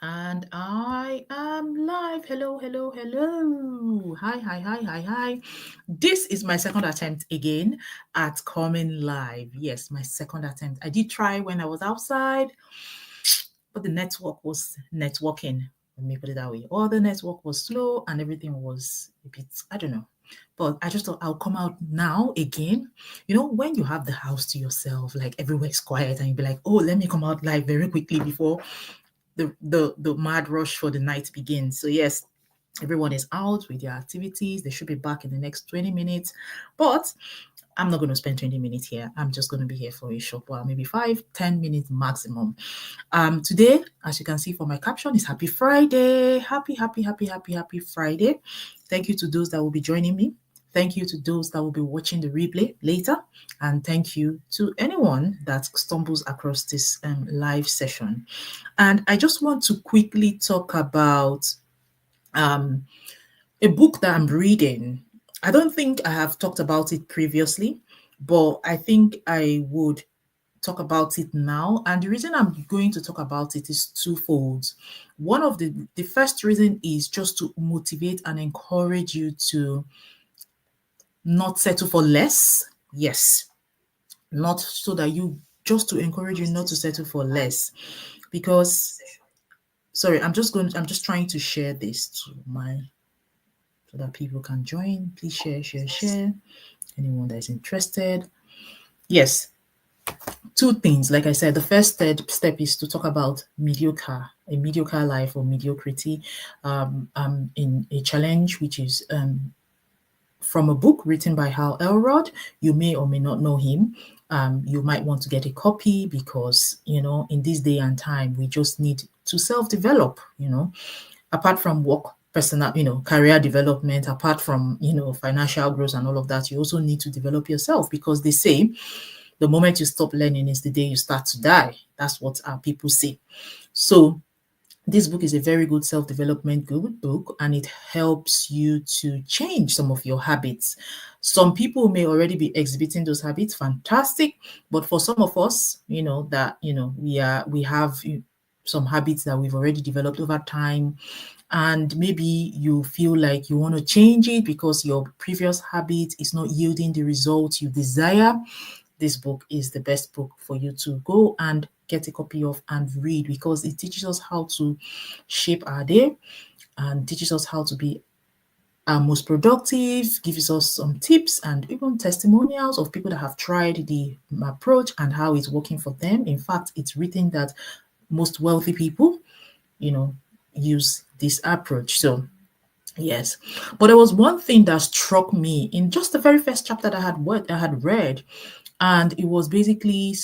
And I am live. Hello, hello, hello. Hi, hi, hi, hi, hi. This is my second attempt again at coming live. Yes, my second attempt. I did try when I was outside, but the network was networking. Let me put it that way. All the network was slow and everything was a bit, I don't know. But I just thought I'll come out now again. When you have the house to yourself, like everywhere's quiet, and you'll be like, oh, let me come out live very quickly before the mad rush for the night begins. So yes, everyone is out with their activities. They should be back in the next 20 minutes. But I'm not going to spend 20 minutes here. I'm just going to be here for a short while, maybe 5-10 minutes maximum. Today, as you can see from my caption, is Happy Friday. Happy, happy, happy, happy, happy Friday. Thank you to those that will be joining me. Thank you to those that will be watching the replay later. And thank you to anyone that stumbles across this live session. And I just want to quickly talk about um, a book that I'm reading. I don't think I have talked about it previously, but I think I would talk about it now. And the reason I'm going to talk about it is twofold. One of the first reason is just to motivate and encourage you to not settle for less. Yes, not so that you just to encourage you not to settle for less. Because sorry, I'm just trying to share this to my so that people can join. Please share, share, share. Anyone that is interested. Yes, two things. Like I said, the first step is to talk about a mediocre life or mediocrity, in a challenge which is from a book written by Hal Elrod. You may or may not know him. You might want to get a copy because in this day and time we just need to self-develop. Apart from work, personal, career development, apart from financial growth and all of that, you also need to develop yourself because they say the moment you stop learning is the day you start to die. That's what our people say. So this book is a very good self-development good book, and it helps you to change some of your habits. Some people may already be exhibiting those habits, fantastic, but for some of us, that we have some habits that we've already developed over time, and maybe you feel like you want to change it because your previous habit is not yielding the results you desire. This book is the best book for you to go and get a copy of and read because it teaches us how to shape our day and teaches us how to be our most productive, gives us some tips and even testimonials of people that have tried the approach and how it's working for them. In fact, it's written that most wealthy people, use this approach. So yes, but there was one thing that struck me in just the very first chapter that I had read, and it was basically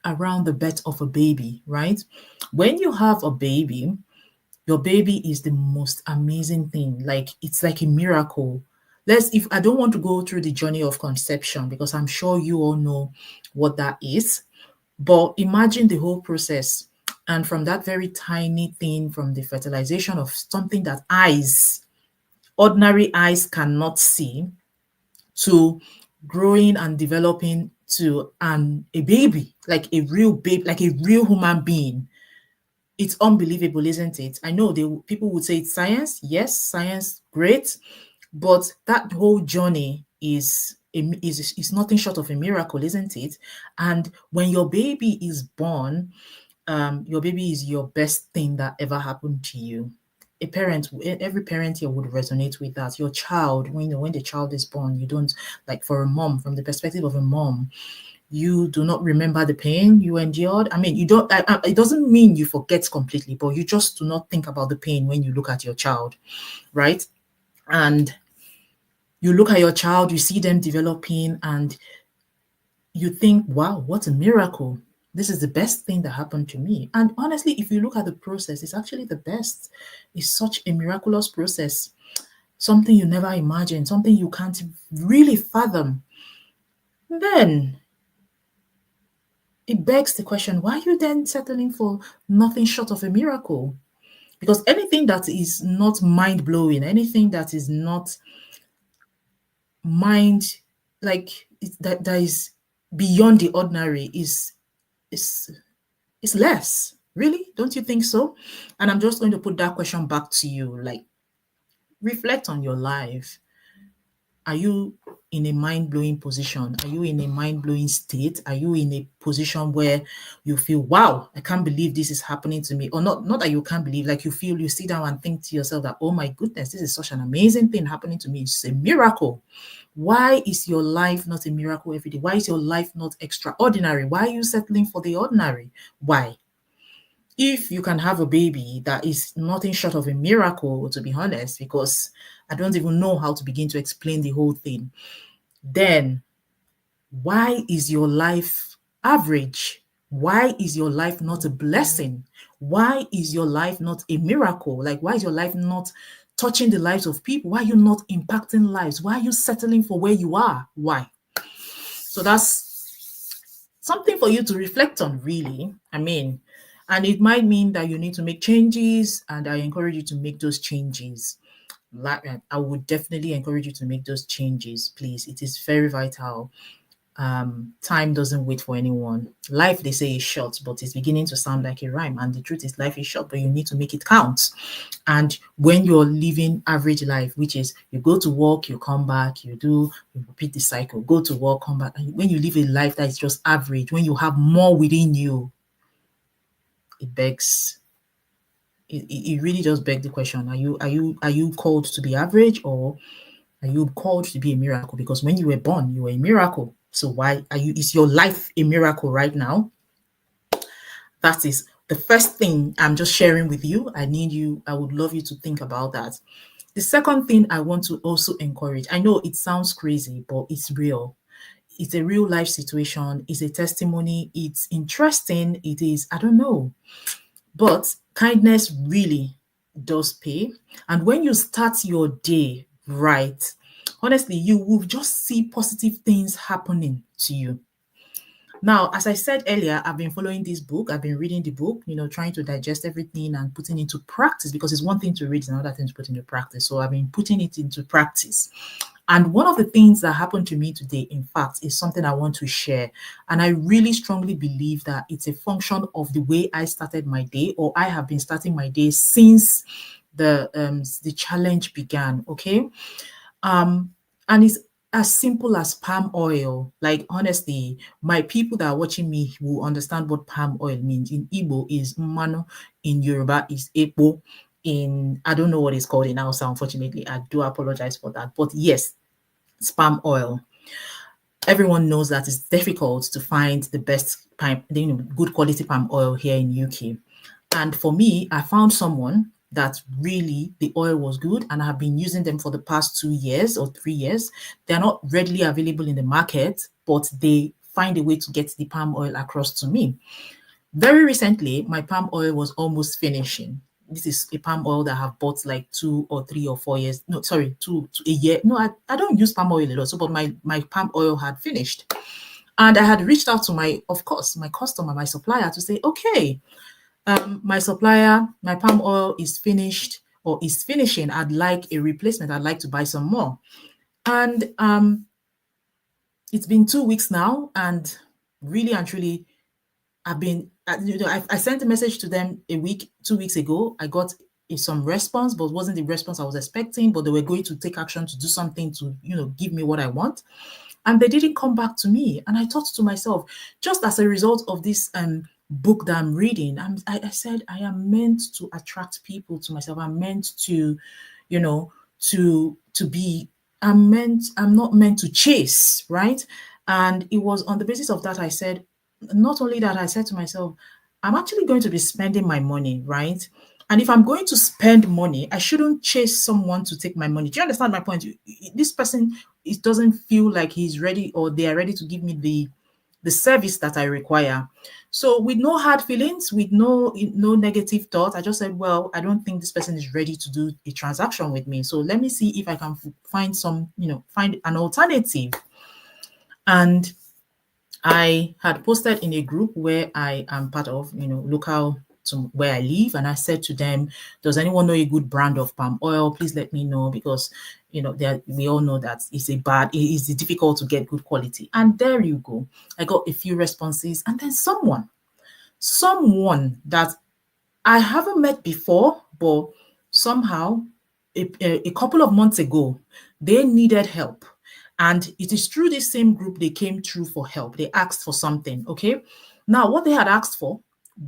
around the birth of a baby, right? When you have a baby, your baby is the most amazing thing. Like it's like a miracle. If I don't want to go through the journey of conception because I'm sure you all know what that is, but imagine the whole process. And from that very tiny thing, from the fertilization of something that ordinary eyes cannot see, to growing and developing to a baby, like a real baby, like a real human being. It's unbelievable, isn't it? I know people would say it's science. Yes, science, great, but that whole journey is nothing short of a miracle, isn't it? And when your baby is born, your baby is your best thing that ever happened to you. Every parent here would resonate with that. Your child, when the child is born, you don't, like, for a mom, from the perspective of a mom, you do not remember the pain you endured. I mean, you don't. It doesn't mean you forget completely, but you just do not think about the pain when you look at your child, right? And you look at your child, you see them developing, and you think, wow, what a miracle. This is the best thing that happened to me. And honestly, if you look at the process, it's actually the best. It's such a miraculous process, something you never imagined, something you can't really fathom. Then it begs the question, why are you then settling for nothing short of a miracle? Because anything that is not mind blowing, anything that is not mind, like that is beyond the ordinary, is less. Really? Don't you think so? And I'm just going to put that question back to you. Like, reflect on your life. Are you in a mind blowing position? Are you in a mind blowing state? Are you in a position where you feel, wow, I can't believe this is happening to me? Or not that you can't believe, like you feel, you sit down and think to yourself that, oh my goodness, this is such an amazing thing happening to me. It's a miracle. Why is your life not a miracle every day? Why is your life not extraordinary? Why are you settling for the ordinary? Why? If you can have a baby that is nothing short of a miracle, to be honest, because I don't even know how to begin to explain the whole thing, then why is your life average? Why is your life not a blessing? Why is your life not a miracle? Like, why is your life not touching the lives of people? Why are you not impacting lives? Why are you settling for where you are? Why? So that's something for you to reflect on, really. I mean, and it might mean that you need to make changes, and I encourage you to make those changes. Like, I would definitely encourage you to make those changes, please. It is very vital. Time doesn't wait for anyone. Life, they say, is short, but it's beginning to sound like a rhyme. And the truth is, life is short, but you need to make it count. And when you're living average life, which is you go to work, you come back, you repeat the cycle, go to work, come back. And when you live a life that is just average, when you have more within you, it begs. It really just begs the question: Are you called to be average, or are you called to be a miracle? Because when you were born, you were a miracle. So why are you? Is your life a miracle right now? That is the first thing I'm just sharing with you. I would love you to think about that. The second thing I want to also encourage, I know it sounds crazy, but it's real. It's a real life situation. It's a testimony. It's interesting. It is, I don't know, but kindness really does pay. And when you start your day right, honestly, you will just see positive things happening to you. Now, as I said earlier, I've been following this book. I've been reading the book, trying to digest everything and putting into practice, because it's one thing to read, it's another thing to put into practice. So I've been putting it into practice. And one of the things that happened to me today, in fact, is something I want to share. And I really strongly believe that it's a function of the way I started my day, or I have been starting my day since the challenge began. Okay. And it's as simple as palm oil. Like, honestly, my people that are watching me will understand what palm oil means. In Igbo is mano, in Yoruba is epo, in I don't know what it's called in Hausa, unfortunately. I do apologize for that. But yes, it's palm oil. Everyone knows that it's difficult to find the best good quality palm oil here in UK. And for me, I found someone that really the oil was good, and I have been using them for the past 2 years or 3 years. They're not readily available in the market, but they find a way to get the palm oil across to me. Very recently, my palm oil was almost finishing. This is a palm oil that I have bought like 2 or 3 or 4 years. No, sorry, a year. No, I don't use palm oil a lot. So, but my palm oil had finished. And I had reached out to of course, my customer, my supplier, to say, okay, my supplier, my palm oil is finished or is finishing. I'd like a replacement. I'd like to buy some more. And it's been 2 weeks now, and really and truly, I've been, I sent a message to them 2 weeks ago. I got some response, but wasn't the response I was expecting. But they were going to take action to do something to, give me what I want. And they didn't come back to me. And I thought to myself, just as a result of this book that I'm reading, I said, I am meant to attract people to myself. I'm meant to, to be, I'm not meant to chase, right? And it was on the basis of that I said, not only that, I said to myself, I'm actually going to be spending my money, right? And if I'm going to spend money, I shouldn't chase someone to take my money. Do you understand my point? This person, it doesn't feel like he's ready or they are ready to give me the service that I require. So with no hard feelings, with no negative thoughts, I just said, well, I don't think this person is ready to do a transaction with me. So let me see if I can find find an alternative. And I had posted in a group where I am part of, local to where I live, and I said to them, does anyone know a good brand of palm oil? Please let me know, because we all know that it is difficult to get good quality. And there you go. I got a few responses, and then someone that I haven't met before, but somehow a couple of months ago, they needed help. And it is through this same group they came through for help. They asked for something. Okay. Now, what they had asked for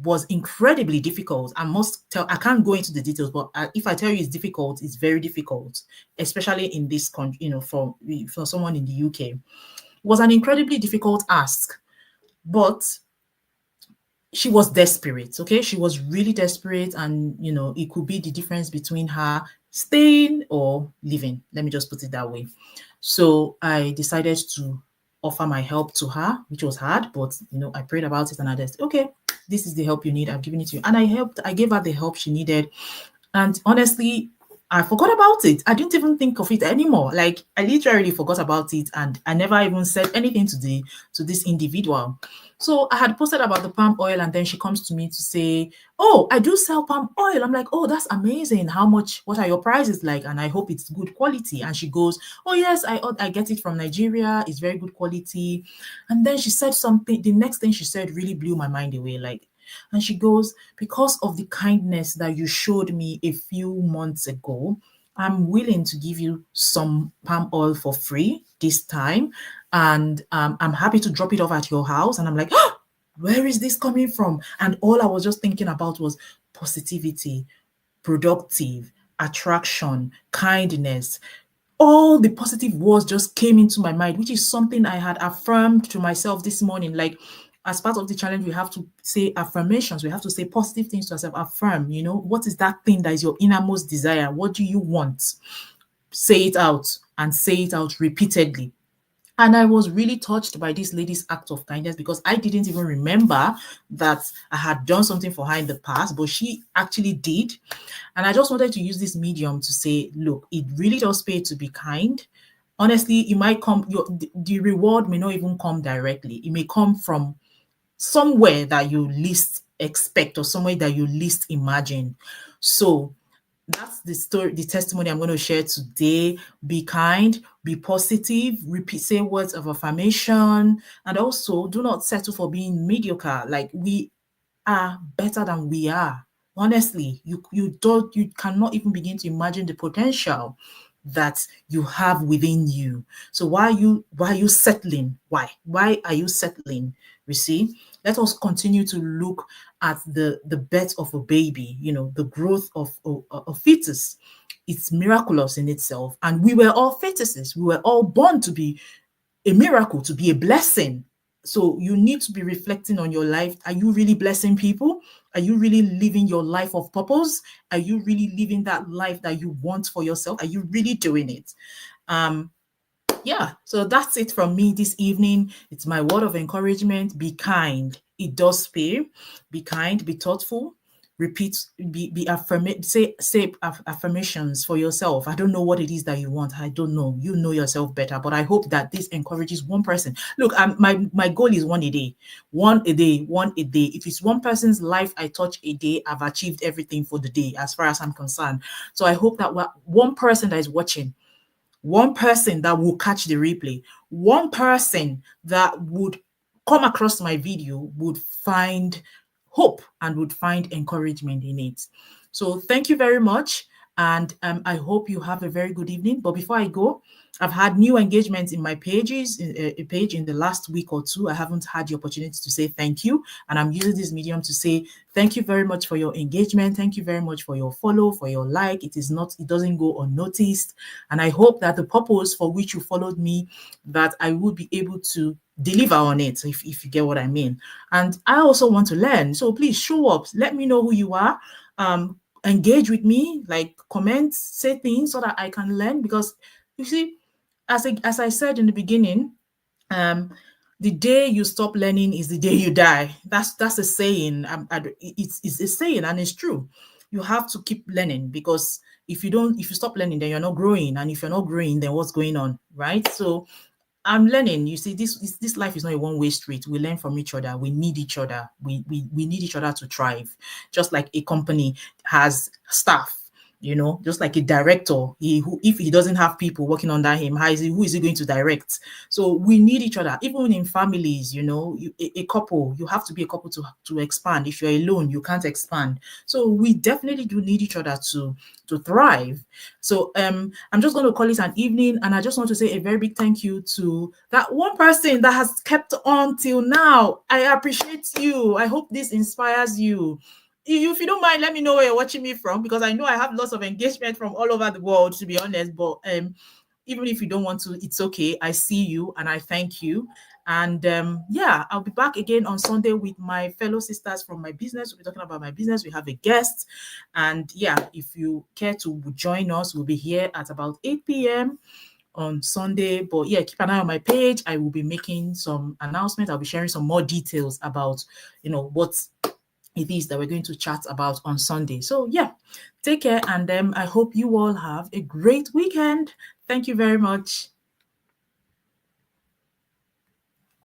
was incredibly difficult. I can't go into the details, but if I tell you it's difficult, it's very difficult, especially in this country, for someone in the UK. It was an incredibly difficult ask, but she was desperate. Okay, she was really desperate, and it could be the difference between her staying or leaving. Let me just put it that way. So I decided to offer my help to her, which was hard, but I prayed about it and I just, okay, this is the help you need. I've given it to you. And I gave her the help she needed. And honestly, I forgot about it. I didn't even think of it anymore. Like, I literally forgot about it, and I never even said anything to this individual. So I had posted about the palm oil, and then she comes to me to say, "Oh, I do sell palm oil." I'm like, "Oh, that's amazing. How much? What are your prices like? And I hope it's good quality." And she goes, "Oh yes, I get it from Nigeria. It's very good quality." And then she said something. The next thing she said really blew my mind away. And she goes, "Because of the kindness that you showed me a few months ago, I'm willing to give you some palm oil for free this time. And I'm happy to drop it off at your house." And I'm like, "Oh, where is this coming from?" And all I was just thinking about was positivity, productive, attraction, kindness. All the positive words just came into my mind, which is something I had affirmed to myself this morning. Like, as part of the challenge, we have to say affirmations. We have to say positive things to ourselves. Affirm, what is that thing that is your innermost desire? What do you want? Say it out, and say it out repeatedly. And I was really touched by this lady's act of kindness, because I didn't even remember that I had done something for her in the past, but she actually did. And I just wanted to use this medium to say, look, it really does pay to be kind. Honestly, it might come, the reward may not even come directly. It may come from somewhere that you least expect, or somewhere that you least imagine. So that's the story, the testimony I'm going to share today. Be kind, be positive, repeat, say words of affirmation, and also do not settle for being mediocre. Like, we are better than we are. Honestly, you cannot even begin to imagine the potential that you have within you. So why are you settling? Why are you settling? You see, let us continue to look at the birth of a baby, the growth of a fetus. It's miraculous in itself. And we were all fetuses. We were all born to be a miracle, to be a blessing. So you need to be reflecting on your life. Are you really blessing people? Are you really living your life of purpose? Are you really living that life that you want for yourself? Are you really doing it? Um, yeah, so that's it from me this evening. It's my word of encouragement. Be kind. It does pay. Be kind, be thoughtful. Repeat, be say affirmations for yourself. I don't know what it is that you want. I don't know. You know yourself better. But I hope that this encourages one person. Look, my goal is one a day. One a day, one a day. If it's one person's life I touch a day, I've achieved everything for the day as far as I'm concerned. So I hope that one person that is watching, one person that will catch the replay, one person that would come across my video would find hope and would find encouragement in it. So thank you very much. And I hope you have a very good evening. But before I go, I've had new engagements in my pages, a page in the last week or two. I haven't had the opportunity to say thank you. And I'm using this medium to say thank you very much for your engagement. Thank you very much for your follow, for your like. It doesn't go unnoticed. And I hope that the purpose for which you followed me, that I will be able to deliver on it, if you get what I mean. And I also want to learn. So please show up. Let me know who you are. Engage with me, like comment, say things so that I can learn. Because you see, as I said in the beginning, the day you stop learning is the day you die. That's a saying. It's a saying, and it's true. You have to keep learning, because if you stop learning, then you're not growing, and if you're not growing, then what's going on, right? So I'm learning. You see, this life is not a one-way street. We learn from each other. We need each other. We need each other to thrive. Just like a company has staff, Just like a director, if he doesn't have people working under him, who is he going to direct? So we need each other, even in families. A couple, you have to be a couple to expand. If you're alone, you can't expand. So we definitely do need each other to thrive. So I'm just going to call it an evening, and I just want to say a very big thank you to that one person that has kept on till now. I appreciate you. I hope this inspires you. If you don't mind, let me know where you're watching me from, because I know I have lots of engagement from all over the world, to be honest. But even if you don't want to, it's okay. I see you and I thank you. And yeah, I'll be back again on Sunday with my fellow sisters from my business. We'll be talking about my business. We have a guest. And yeah, if you care to join us, we'll be here at about 8 p.m. on Sunday. But yeah, keep an eye on my page. I will be making some announcements. I'll be sharing some more details about, what it is that we're going to chat about on Sunday. So yeah, take care, and I hope you all have a great weekend. Thank you very much.